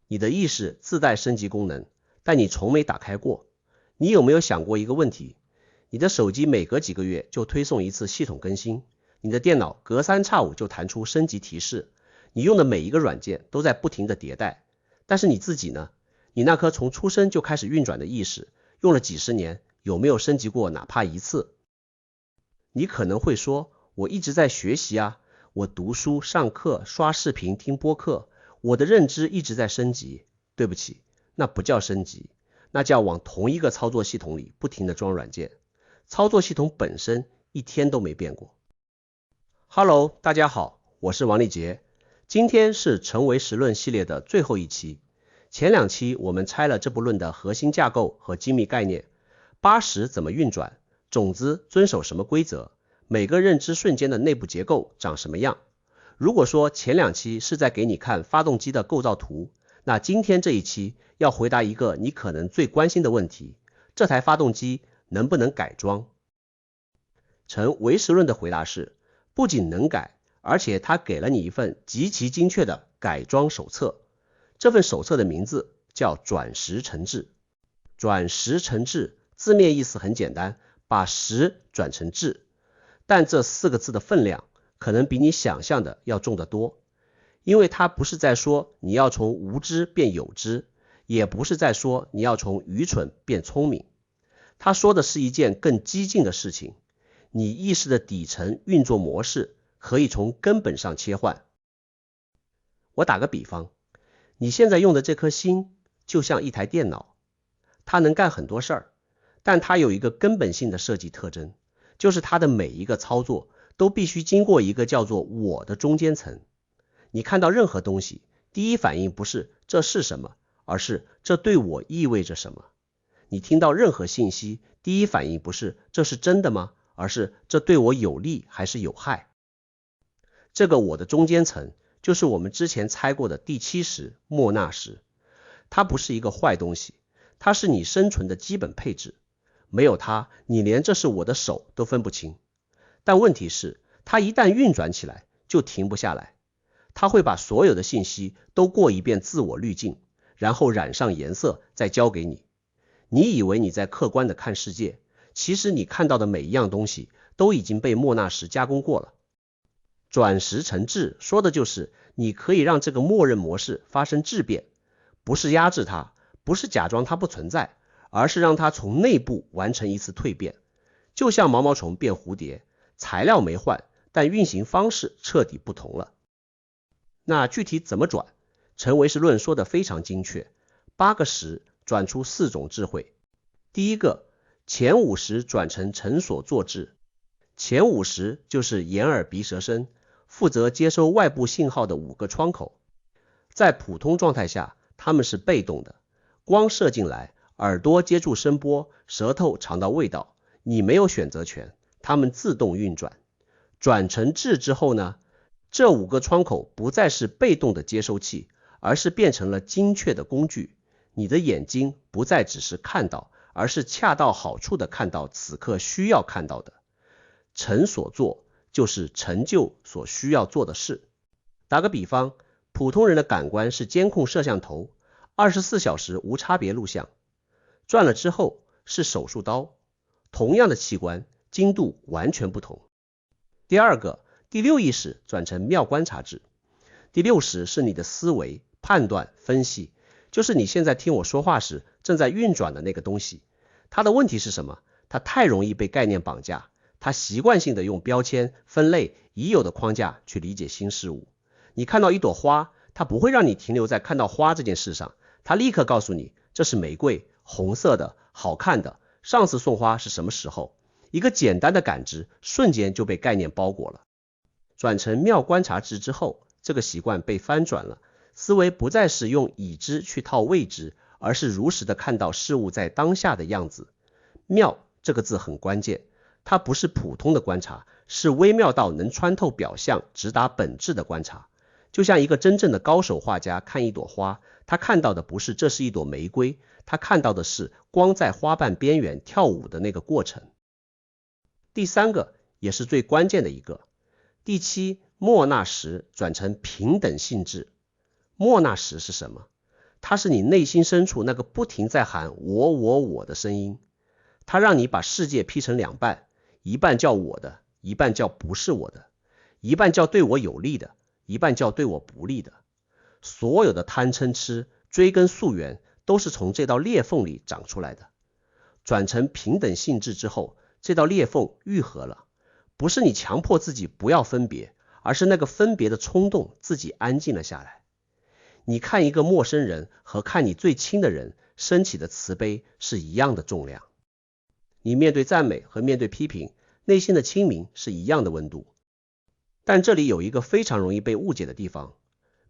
你的意識自帶升級功能，但你從沒打開過。你有沒有想過一個問題？你的手機每隔幾個月就推送一次系統更新，你的電腦隔三差五就彈出升級提示，你用的每一個軟件都在不停的迭代。但是你自己呢？你那顆從出生就開始運轉的意識，用了幾十年，有沒有升級過哪怕一次？你可能會說，我一直在學習啊，我讀書、上課、刷視頻、聽播客，我的認知一直在升級。對不起，那不叫升級，那叫往同一個操作系統裡不停的裝軟件。操作系統本身一天都沒變過。Hello， 大家好，我是王立杰。今天是成為實論系列的最後一期。前2期我們拆了這部論的核心架構和精密概念，80怎麼運轉，種子遵守什麼規則，每個認知瞬間的內部結構長什麼樣。如果說前2期是在給你看發動機的構造圖，那今天這一期要回答一個你可能最關心的問題：這台發動機能不能改裝？成唯實論的回答是，不僅能改，而且它給了你一份極其精確的改裝手冊。這份手冊的名字叫轉時成智。轉時成智字面意思很簡單，把時轉成智，但這4個字的分量可能比你想象的要重得多，因為它不是在說你要從無知變有知，也不是在說你要從愚蠢變聰明，它說的是一件更激進的事情，你意識的底層運作模式可以從根本上切換。我打個比方，你現在用的这顆心就像一台電腦，它能幹很多事兒，但它有一個根本性的設計特徵，就是它的每一個操作都必須經過一個叫做我的中間層。你看到任何東西，第一反應不是這是什麼，而是這對我意味着什麼。你聽到任何信息，第一反應不是這是真的嗎，而是這對我有利還是有害。這個我的中間層就是我們之前猜過的第7識莫納識，它不是一個壞東西，它是你生存的基本配置，沒有它，你連這是我的手都分不清。但問題是，它一旦運轉起來，就停不下來，它會把所有的信息都過一遍自我濾鏡，然後染上顏色，再交給你。你以為你在客觀的看世界，其實你看到的每一樣東西都已經被莫納識加工過了。轉時成智說的就是你可以讓這個默認模式發生質變，不是壓制它，不是假裝它不存在，而是讓它從內部完成一次蛻變。就像毛毛蟲變蝴蝶，材料沒換，但運行方式徹底不同了。那具體怎麼轉？成唯實論說的非常精確，8個時轉出4種智慧。第一個，前5識轉成成所作智。前5識就是眼耳鼻舌身，負責接收外部信號的5個窗口。在普通狀態下，它們是被動的，光射進來，耳朵接觸聲波，舌頭嘗到味道，你沒有選擇權，它們自動運轉。轉成智之後呢，這5個窗口不再是被動的接收器，而是變成了精確的工具。你的眼睛不再只是看到，而是恰到好處的看到此刻需要看到的。成所作就是成就所需要做的事。打個比方，普通人的感官是監控攝像頭，24小時無差別錄像，轉了之後是手術刀，同樣的器官，精度完全不同。第二個，第6意識轉成妙觀察智。第6識是你的思維、判斷、分析，就是你現在聽我說話時正在運轉的那個東西。它的問題是什麼？它太容易被概念綁架，它習慣性的用標籤、分類、已有的框架去理解新事物。你看到一朵花，它不會讓你停留在看到花這件事上，它立刻告訴你這是玫瑰，紅色的，好看的，上次送花是什麼時候。一個簡單的感知瞬間就被概念包裹了。轉成妙觀察智之後，這個習慣被翻轉了，思維不再是用已知去套未知，而是如實的看到事物在當下的樣子。妙這個字很關鍵，它不是普通的觀察，是微妙到能穿透表象直達本質的觀察。就像一個真正的高手畫家看一朵花，他看到的不是這是一朵玫瑰，他看到的是光在花瓣邊緣跳舞的那個過程。第3個也是最關鍵的一個，第7莫納識轉成平等性智。莫納識是什麼？它是你內心深處那個不停在喊我的聲音，它讓你把世界劈成兩半，一半叫我的，一半叫不是我的，一半叫對我有利的，一半叫对我不利的。所有的貪嗔癡追根溯源都是從這道裂縫裡長出來的。轉成平等性質之後，這道裂縫癒合了，不是你強迫自己不要分別，而是那個分別的衝動自己安靜了下來。你看一個陌生人和看你最親的人升起的慈悲是一樣的重量，你面對讚美和面對批評，內心的清明是一樣的溫度。但這裡有一個非常容易被誤解的地方，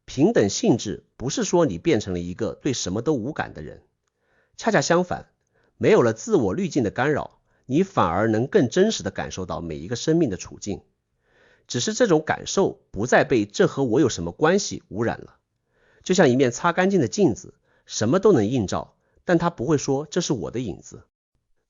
平等性質不是說你變成了一個对什麼都無感的人，恰恰相反，沒有了自我濾鏡的干擾，你反而能更真實地感受到每一個生命的處境。只是這種感受不再被這和我有什麼關係污染了。就像一面擦乾淨的鏡子，什麼都能映照，但它不會說這是我的影子。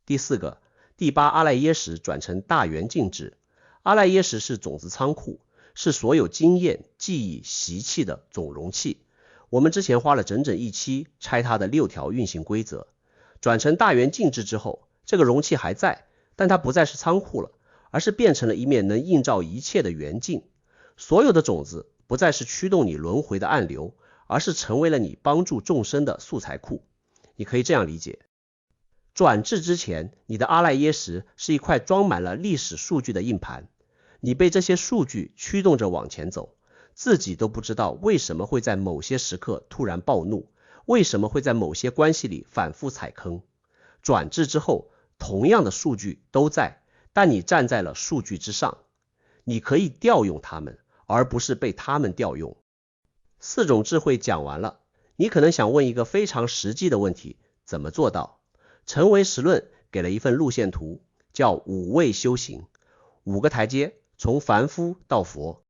第四個，第八阿賴耶識轉成大圓鏡智。阿賴耶識是種子倉庫，是所有經驗、記憶、習氣的總容器。我們之前花了整整一期拆它的6條運行規則。轉成大圓鏡智之後，這個容器還在，但它不再是倉庫了，而是變成了一面能映照一切的圓鏡。所有的種子不再是驅動你輪迴的暗流，而是成為了你幫助眾生的素材庫。你可以這樣理解，轉智之前，你的阿賴耶識是一塊裝滿了歷史數據的硬盤，你被這些數據驅動着往前走，自己都不知道為什麼會在某些時刻突然暴怒，為什麼會在某些關係裡反覆踩坑。轉智之後，同樣的數據都在，但你站在了數據之上，你可以調用它們，而不是被它們調用。4種智慧講完了，你可能想問一個非常實際的問題，怎麼做到？成唯識論給了一份路線圖，叫5位修行，5個台階，從凡夫到佛。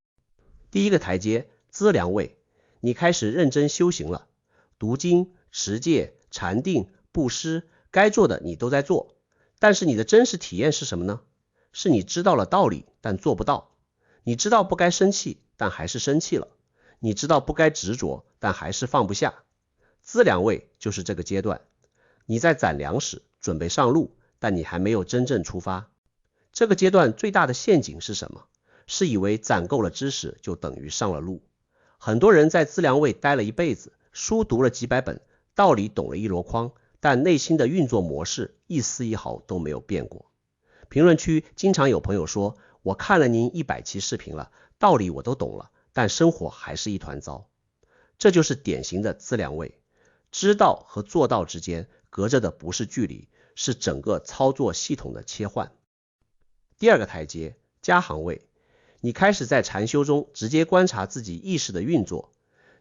第一個台階，資糧位，你開始認真修行了，讀經、持戒、禪定、布施，該做的你都在做，但是你的真實體驗是什麼呢？是你知道了道理，但做不到。你知道不該生氣，但還是生氣了。你知道不該執着，但還是放不下。資糧位就是這個階段，你在攢糧食，準備上路，但你還沒有真正出發。這個階段最大的陷阱是什麼？是以為攢夠了知識就等於上了路。很多人在資糧位待了一輩子，書讀了幾百本，道理懂了一籮筐，但內心的運作模式一絲一毫都沒有變過。評論區經常有朋友說，我看了您100期視頻了，道理我都懂了，但生活還是一團糟。這就是典型的資糧位，知道和做到之間隔着的不是距離，是整個操作系統的切換。第二個台階，加行位，你開始在禪修中直接觀察自己意識的運作，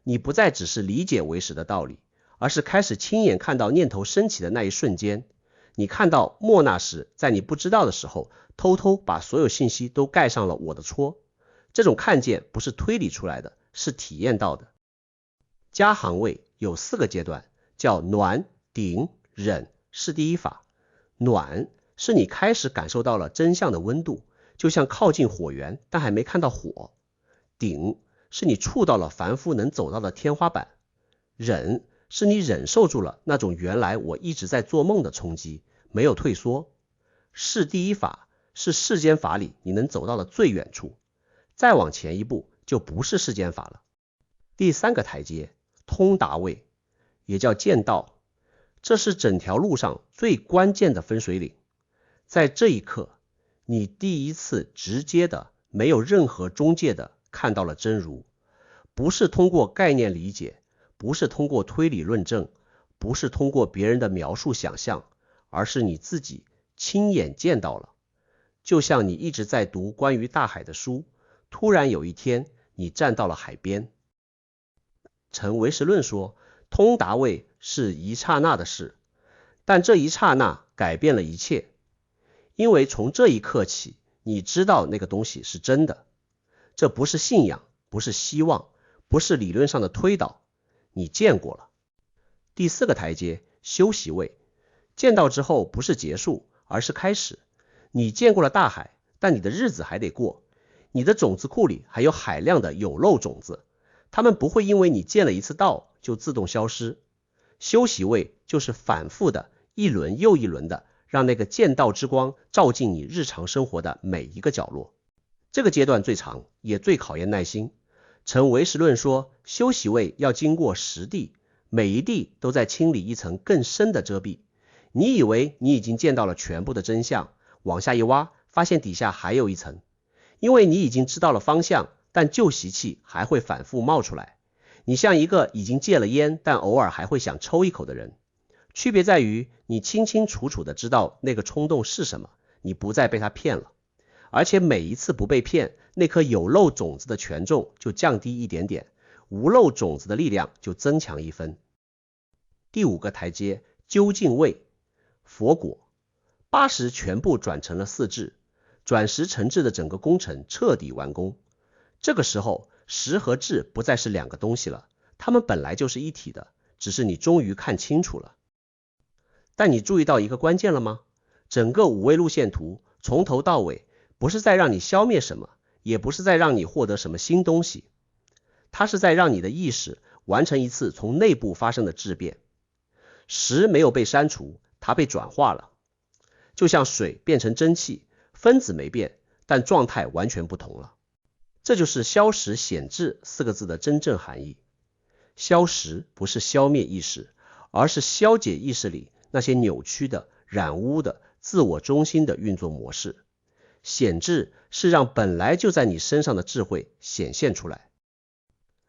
你不再只是理解唯識的道理，而是開始親眼看到念頭升起的那一瞬間，你看到莫那時在你不知道的時候，偷偷把所有信息都蓋上了我的戳。這種看見不是推理出來的，是體驗到的。加行位有4個階段，叫暖、頂、忍，是第一法。暖是你開始感受到了真相的溫度，就像靠近火源但還沒看到火。頂是你觸到了凡夫能走到的天花板。忍是你忍受住了那种原來我一直在做夢的衝擊，沒有退縮。是第一法，是世間法裡你能走到的最遠處，再往前一步就不是世間法了。第3個台階，通達位，也叫見道，這是整條路上最關鍵的分水嶺。在這一刻，你第一次直接的，沒有任何中介的看到了真如，不是通過概念理解，不是通過推理論證，不是通過別人的描述想象，而是你自己親眼見到了。就像你一直在讀關於大海的書，突然有一天你站到了海邊。成唯識論說，通達位是一剎那的事，但這一剎那改變了一切，因為從這一刻起，你知道那個東西是真的。這不是信仰，不是希望，不是理論上的推導，你見過了。第4個台階，修習位，見到之後不是結束，而是開始。你見過了大海，但你的日子還得過，你的種子庫裡還有海量的有漏種子，它們不會因為你見了一次道就自動消失。休息位就是反復的一輪又一輪的讓那個劍道之光照進你日常生活的每一個角落。這個階段最長，也最考驗耐心。陳唯識論說，休息位要經過10地，每一地都在清理一層更深的遮蔽。你以為你已經見到了全部的真相，往下一挖，發現底下還有一層。因為你已經知道了方向，但舊習氣還會反復冒出來。你像一個已經戒了煙，但偶爾還會想抽一口的人。區別在於，你清清楚楚的知道那個衝動是什麼，你不再被它騙了。而且每一次不被騙，那顆有漏種子的權重就降低一點點，無漏種子的力量就增強1分。第5個台階，究竟位，佛果，80全部轉成了4智，轉識成智的整個工程徹底完工。這個時候，識和智不再是2個東西了，它們本來就是一體的，只是你終於看清楚了。但你注意到一個關鍵了嗎？整個5位路線圖從頭到尾不是在讓你消滅什麼，也不是在讓你獲得什麼新東西，它是在讓你的意識完成一次從內部發生的質變。識沒有被刪除，它被轉化了，就像水變成蒸汽，分子沒變，但狀態完全不同了。這就是消識顯智4個字的真正含義。消識不是消滅意識，而是消解意識裡那些扭曲的、染污的、自我中心的運作模式。顯智是讓本來就在你身上的智慧顯現出來。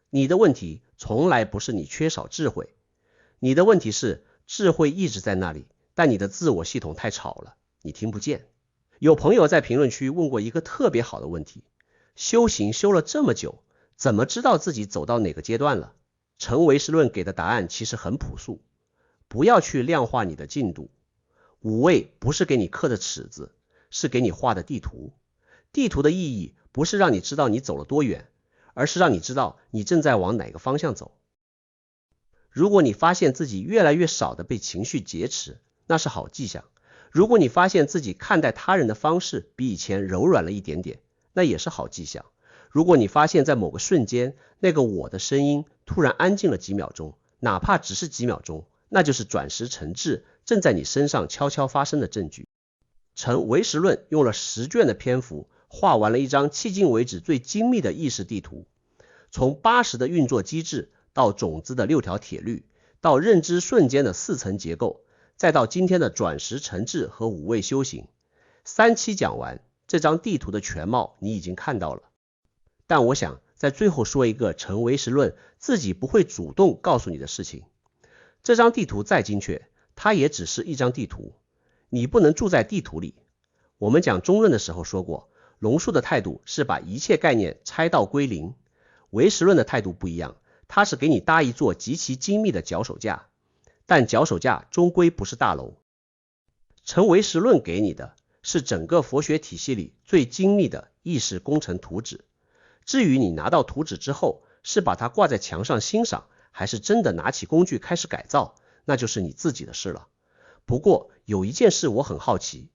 你的問題從來不是你缺少智慧，你的問題是智慧一直在那裡，但你的自我系統太吵了，你聽不見。有朋友在評論區問過一個特別好的問題，修行修了這麼久，怎麼知道自己走到哪個階段了？陳唯識論給的答案其實很樸素，不要去量化你的進度。5位不是給你刻的尺子，是給你畫的地圖。地圖的意義不是讓你知道你走了多遠，而是讓你知道你正在往哪個方向走。如果你發現自己越來越少的被情緒劫持，那是好跡象。如果你發現自己看待他人的方式比以前柔軟了一點點，那也是好跡象。如果你發現在某個瞬間，那個我的聲音突然安靜了幾秒鐘，哪怕只是幾秒鐘，那就是轉識成智正在你身上悄悄發生的證據。陳唯識論用了10卷的篇幅，畫完了一張迄今為止最精密的意識地圖，從80的運作機制，到種子的6條鐵律，到認知瞬間的4層結構，再到今天的轉識成智和5位修行。3期講完，這張地圖的全貌你已經看到了。但我想在最後說一個陳唯識論自己不會主動告訴你的事情。這張地圖再精確，它也只是一張地圖，你不能住在地圖裡。我們講中論的時候說過，龍樹的態度是把一切概念拆到歸零，唯識論的態度不一樣，它是給你搭一座極其精密的腳手架，但腳手架終歸不是大樓。陳唯識論給你的是整個佛學體系裡最精密的意識工程圖紙。至於你拿到圖紙之後，是把它掛在牆上欣賞，還是真的拿起工具開始改造，那就是你自己的事了。不過有一件事我很好奇，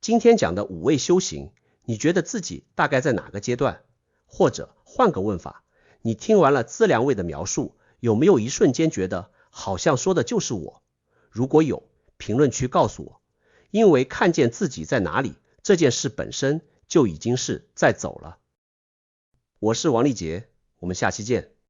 今天講的5位修行，你覺得自己大概在哪個階段？或者換個問法，你聽完了資糧位的描述，有沒有一瞬間覺得好像說的就是我？如果有，評論區告訴我，因為看見自己在哪裡，這件事本身就已經是在走了。我是王立杰，我們下期見。